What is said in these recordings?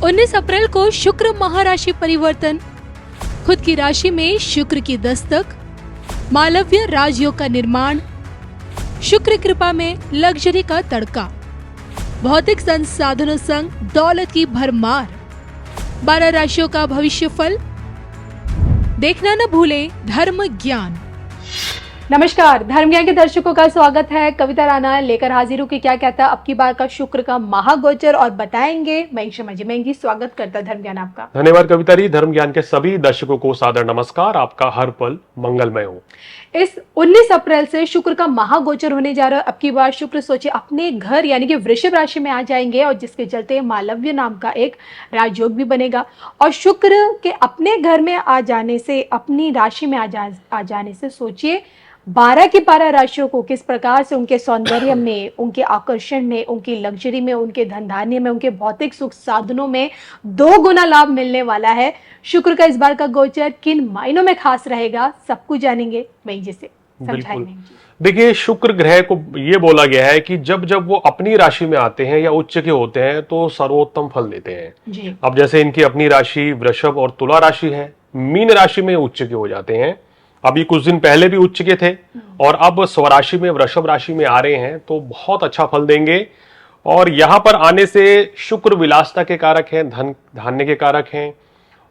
19 अप्रैल को शुक्र महाराशि परिवर्तन, खुद की राशि में शुक्र की दस्तक, मालव्य राजयोग का निर्माण, शुक्र कृपा में लग्जरी का तड़का, भौतिक संसाधनों संग दौलत की भरमार। 12 राशियों का भविष्य फल देखना न भूलें। धर्म ज्ञान। नमस्कार, धर्म ज्ञान के दर्शकों का स्वागत है। कविता राणा लेकर हाजिर हूँ कि क्या कहता है अब की बार का शुक्र का महागोचर और बताएंगे। महंगी स्वागत करता धर्म ज्ञान आपका। धन्यवाद कविता जी। धर्म ज्ञान के सभी दर्शकों को सादर नमस्कार। आपका हर पल मंगलमय हो। इस 19 अप्रैल से शुक्र का महागोचर होने जा रहा है। अब की बार शुक्र सोचे अपने घर यानी कि वृषभ राशि में आ जाएंगे और जिसके चलते मालव्य नाम का एक राजयोग भी बनेगा। और शुक्र के अपने घर में आ जाने से, अपनी राशि में आ जाने से सोचिए 12 की 12 राशियों को किस प्रकार से उनके सौंदर्य में, उनके आकर्षण में, उनकी लग्जरी में, उनके धन धान्य में, उनके भौतिक सुख साधनों में 2 गुना लाभ मिलने वाला है। शुक्र का इस बार का गोचर किन मायनों में खास रहेगा, सब कुछ जानेंगे। वही जिसे समझाएंगे। देखिए, शुक्र ग्रह को ये बोला गया है कि जब जब वो अपनी राशि में आते हैं या उच्च के होते हैं तो सर्वोत्तम फल देते हैं जी। अब जैसे इनकी अपनी राशि वृषभ और तुला राशि है, मीन राशि में उच्च के हो जाते हैं। अभी कुछ दिन पहले भी उच्च के थे और अब स्वराशि में वृषभ राशि में आ रहे हैं तो बहुत अच्छा फल देंगे। और यहां पर आने से शुक्र विलासता के कारक हैं, धन धान्य के कारक हैं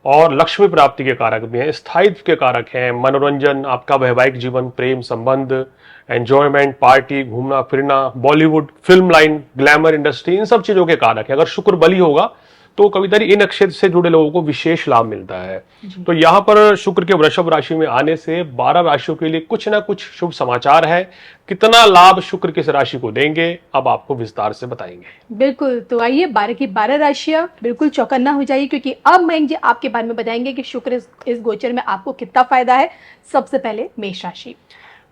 और लक्ष्मी प्राप्ति के कारक भी हैं, स्थायित्व के कारक हैं, मनोरंजन, आपका वैवाहिक जीवन, प्रेम संबंध, एंजॉयमेंट, पार्टी, घूमना फिरना, Bollywood, film line, glamour industry, इन सब चीजों के कारक है। अगर शुक्र बली होगा तो कविता इन नक्षत्र से जुड़े लोगों को विशेष लाभ मिलता है। तो यहाँ पर शुक्र के वृषभ राशि में आने से 12 राशियों के लिए कुछ ना कुछ शुभ समाचार है। कितना लाभ शुक्र किस राशि को देंगे अब आपको विस्तार से बताएंगे। बिल्कुल, तो आइए 12 की 12 राशियां बिल्कुल चौकन्ना हो जाइए क्योंकि अब मैं जी आपके बारे में बताएंगे कि शुक्र इस गोचर में आपको कितना फायदा है। सबसे पहले मेष राशि।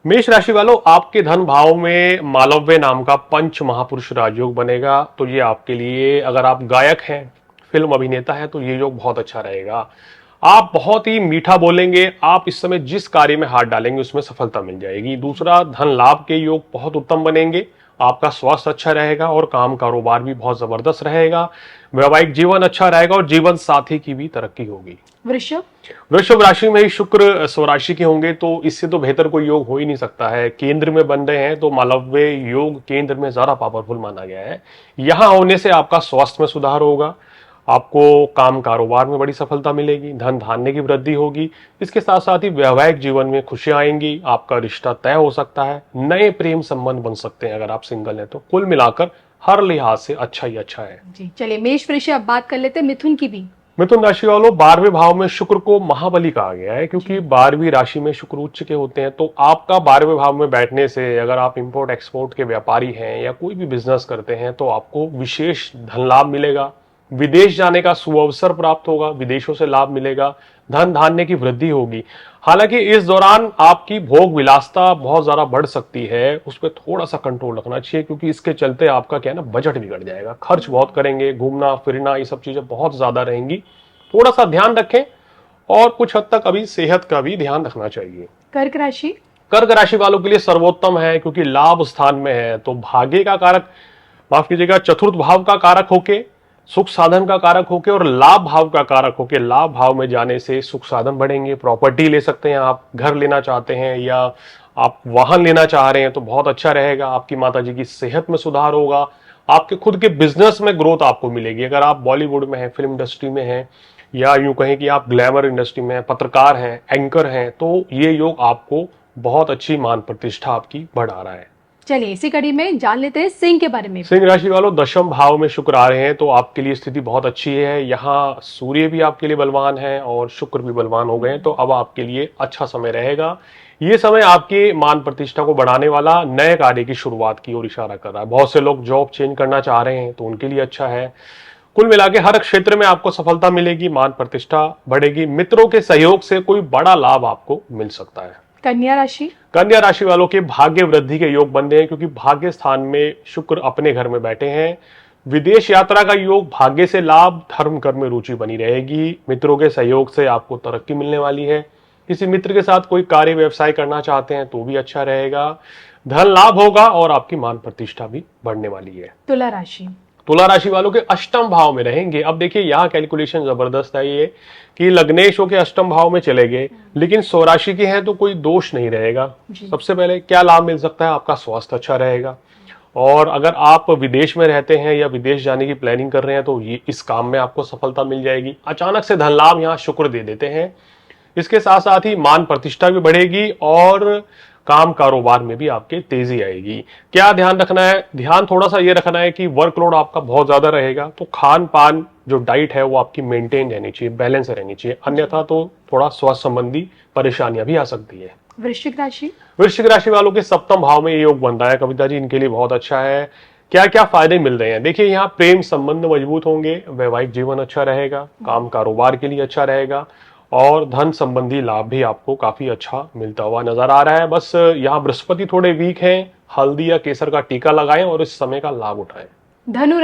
मेष राशि वालों, आपके धन भाव में मालव्य नाम का पंच महापुरुष राजयोग बनेगा। तो ये आपके लिए, अगर आप गायक हैं, फिल्म अभिनेता है, तो ये योग बहुत अच्छा रहेगा। आप बहुत ही मीठा बोलेंगे, आप इस समय जिस कार्य में हाथ डालेंगे उसमें सफलता मिल जाएगी। दूसरा, धन लाभ के योग बहुत उत्तम बनेंगे। आपका स्वास्थ्य अच्छा रहेगा और काम कारोबार भी बहुत जबरदस्त रहेगा। वैवाहिक जीवन अच्छा रहेगा और जीवन साथी की भी तरक्की होगी। वृषभ राशि में ही शुक्र स्वराशि के होंगे तो इससे तो बेहतर कोई योग हो ही नहीं सकता है। केंद्र में बन रहे हैं तो मालव्य योग केंद्र में ज्यादा पावरफुल माना गया है। यहां होने से आपका स्वास्थ्य में सुधार होगा, आपको काम कारोबार में बड़ी सफलता मिलेगी, धन धान्य की वृद्धि होगी। इसके साथ साथ ही वैवाहिक जीवन में खुशियां आएंगी, आपका रिश्ता तय हो सकता है, नए प्रेम संबंध बन सकते हैं अगर आप सिंगल हैं तो। कुल मिलाकर हर लिहाज से अच्छा ही अच्छा है जी। चलिए मेष वृषभ अब बात कर लेते हैं मिथुन की भी। मिथुन राशि वालों, 12वें भाव में शुक्र को महाबली कहा गया है क्योंकि 12वीं राशि में शुक्र उच्च के होते हैं। तो आपका 12वें भाव में बैठने से, अगर आप इंपोर्ट एक्सपोर्ट के व्यापारी हैं या कोई भी बिजनेस करते हैं तो आपको विशेष धन लाभ मिलेगा। विदेश जाने का सुअवसर प्राप्त होगा, विदेशों से लाभ मिलेगा, धन धान्य की वृद्धि होगी। हालांकि इस दौरान आपकी भोग विलासता बहुत ज्यादा बढ़ सकती है, उस पर थोड़ा सा कंट्रोल रखना चाहिए क्योंकि इसके चलते आपका क्या है ना, बजट बिगड़ जाएगा। खर्च बहुत करेंगे, घूमना फिरना ये सब चीजें बहुत ज्यादा रहेंगी। थोड़ा सा ध्यान रखें और कुछ हद तक अभी सेहत का भी ध्यान रखना चाहिए। कर्क राशि वालों के लिए सर्वोत्तम है क्योंकि लाभ स्थान में है तो भाग्य का कारक, माफ कीजिएगा, चतुर्थ भाव का कारक होके, सुख साधन का कारक होके और लाभ भाव का कारक होके, लाभ भाव में जाने से सुख साधन बढ़ेंगे। प्रॉपर्टी ले सकते हैं आप, घर लेना चाहते हैं या आप वाहन लेना चाह रहे हैं तो बहुत अच्छा रहेगा। आपकी माताजी की सेहत में सुधार होगा, आपके खुद के बिजनेस में ग्रोथ आपको मिलेगी। अगर आप बॉलीवुड में हैं, फिल्म इंडस्ट्री में हैं या यूं कहें कि आप ग्लैमर इंडस्ट्री में हैं, पत्रकार हैं, एंकर हैं, तो ये योग आपको बहुत अच्छी मान प्रतिष्ठा आपकी बढ़ा रहा है। चलिए इसी कड़ी में जान लेते हैं सिंह के बारे में। सिंह राशि वालों, 10वें भाव में शुक्र आ रहे हैं तो आपके लिए स्थिति बहुत अच्छी है। यहाँ सूर्य भी आपके लिए बलवान है और शुक्र भी बलवान हो गए हैं तो अब आपके लिए अच्छा समय रहेगा। ये समय आपके मान प्रतिष्ठा को बढ़ाने वाला, नए कार्य की शुरुआत की ओर इशारा कर रहा है। बहुत से लोग जॉब चेंज करना चाह रहे हैं तो उनके लिए अच्छा है। कुल मिला के हर क्षेत्र में आपको सफलता मिलेगी, मान प्रतिष्ठा बढ़ेगी। मित्रों के सहयोग से कोई बड़ा लाभ आपको मिल सकता है। कन्या राशि वालों के भाग्य वृद्धि के योग बनते हैं क्योंकि भाग्य स्थान में शुक्र अपने घर में बैठे हैं। विदेश यात्रा का योग, भाग्य से लाभ, धर्म कर्म में रुचि बनी रहेगी। मित्रों के सहयोग से आपको तरक्की मिलने वाली है। किसी मित्र के साथ कोई कार्य व्यवसाय करना चाहते हैं तो भी अच्छा रहेगा। धन लाभ होगा और आपकी मान प्रतिष्ठा भी बढ़ने वाली है। तुला राशि तुला राशि वालों के अष्टम भाव में रहेंगे। अब देखिए यहाँ कैलकुलेशन जबरदस्त है ये कि लग्नेश होके अष्टम भाव में चले गए, लेकिन स्वराशि के हैं तो कोई दोष नहीं रहेगा। सबसे पहले क्या लाभ मिल सकता है, आपका स्वास्थ्य अच्छा रहेगा। और अगर आप विदेश में रहते हैं या विदेश जाने की प्लानिंग कर रहे हैं तो ये इस काम में आपको सफलता मिल जाएगी। अचानक से धन लाभ यहाँ शुक्र दे देते हैं। इसके साथ साथ ही मान प्रतिष्ठा भी बढ़ेगी और काम कारोबार में भी आपके तेजी आएगी। क्या ध्यान रखना है, ध्यान थोड़ा सा ये रखना है कि वर्कलोड आपका बहुत ज्यादा रहेगा, तो खान पान जो डाइट है वो आपकी मेंटेन रहनी चाहिए, बैलेंस रहनी चाहिए, अन्यथा तो थोड़ा स्वास्थ्य संबंधी परेशानियां भी आ सकती है। वृश्चिक राशि वालों के सप्तम भाव में ये योग बन रहा है कविता जी, इनके लिए बहुत अच्छा है। क्या क्या फायदे मिल रहे हैं, देखिए यहाँ प्रेम संबंध मजबूत होंगे, वैवाहिक जीवन अच्छा रहेगा, काम कारोबार के लिए अच्छा रहेगा और धन संबंधी लाभ भी आपको काफी अच्छा मिलता हुआ नजर आ रहा है। बस यहाँ बृहस्पति थोड़े वीक हैं, हल्दी या केसर का टीका लगाएं और इस समय का लाभ उठाएं। धनु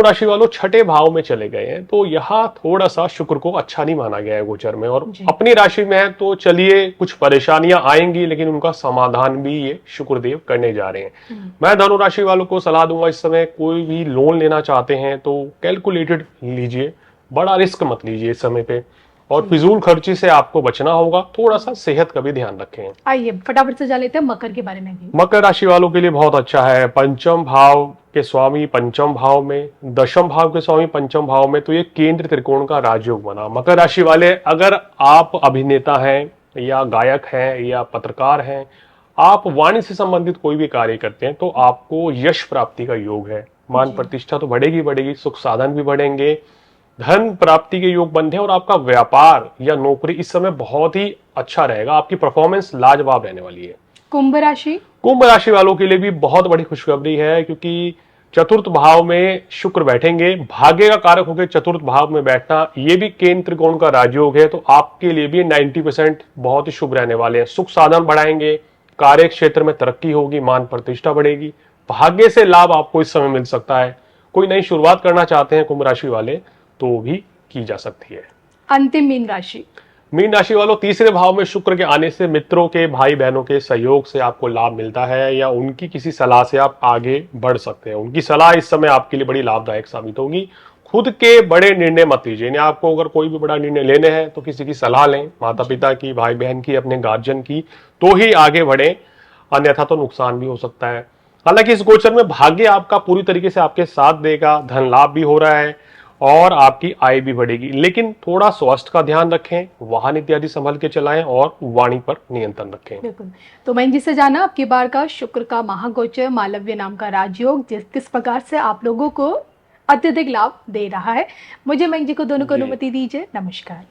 राशि वालों छठे भाव में चले गए हैं, तो यहाँ थोड़ा सा शुक्र को अच्छा नहीं माना गया है गोचर में, और अपनी राशि में है तो चलिए कुछ परेशानियां आएंगी लेकिन उनका समाधान भी ये शुक्रदेव करने जा रहे हैं। मैं धनु राशि वालों को सलाह दूंगा, इस समय कोई भी लोन लेना चाहते हैं तो कैलकुलेटेड लीजिए, बड़ा रिस्क मत लीजिए इस समय पे, और फिजूल खर्ची से आपको बचना होगा। थोड़ा सा सेहत का भी ध्यान रखें। आइए फटाफट से जान लेते हैं मकर के बारे में भी। मकर राशि वालों के लिए बहुत अच्छा है, पंचम भाव के स्वामी पंचम भाव में, दशम भाव के स्वामी पंचम भाव में, तो ये केंद्र त्रिकोण का राजयोग बना। मकर राशि वाले अगर आप अभिनेता हैं या गायक हैं या पत्रकार हैं, आप वाणी से संबंधित कोई भी कार्य करते हैं तो आपको यश प्राप्ति का योग है। मान प्रतिष्ठा तो बढ़ेगी बढ़ेगी, सुख साधन भी बढ़ेंगे, धन प्राप्ति के योग बनते हैं और आपका व्यापार या नौकरी इस समय बहुत ही अच्छा रहेगा, आपकी परफॉर्मेंस लाजवाब रहने वाली है। कुंभ राशि वालों के लिए भी बहुत बड़ी खुशखबरी है, क्योंकि चतुर्थ भाव में शुक्र बैठेंगे। भाग्य का कारक होकर चतुर्थ भाव में बैठना ये भी केंद्र त्रिकोण का राजयोग है, तो आपके लिए भी 90% बहुत ही शुभ रहने वाले हैं। सुख साधन बढ़ाएंगे, कार्य क्षेत्र में तरक्की होगी, मान प्रतिष्ठा बढ़ेगी, भाग्य से लाभ आपको इस समय मिल सकता है। कोई नई शुरुआत करना चाहते हैं कुंभ राशि वाले तो भी की जा सकती है। अंतिम मीन राशि वालों तीसरे भाव में शुक्र के आने से मित्रों के, भाई बहनों के सहयोग से आपको लाभ मिलता है, या उनकी किसी सलाह से आप आगे बढ़ सकते हैं। उनकी सलाह इस समय आपके लिए बड़ी लाभदायक साबित होगी। खुद के बड़े निर्णय मत लीजिए, यानी आपको अगर कोई भी बड़ा निर्णय लेने हैं तो किसी की सलाह लें, माता पिता की, भाई बहन की, अपने गार्जियन की, तो ही आगे बढ़े, अन्यथा तो नुकसान भी हो सकता है। हालांकि इस गोचर में भाग्य आपका पूरी तरीके से आपके साथ देगा, धन लाभ भी हो रहा है और आपकी आय भी बढ़ेगी, लेकिन थोड़ा स्वास्थ्य का ध्यान रखें, वाहन इत्यादि संभल के चलाएं और वाणी पर नियंत्रण रखें। बिल्कुल। तो मैं जी से जाना आपकी बार का शुक्र का महागोचर मालव्य नाम का राजयोग किस प्रकार से आप लोगों को अत्यधिक लाभ दे रहा है। मुझे मैं जी को दोनों को अनुमति दीजिए। नमस्कार।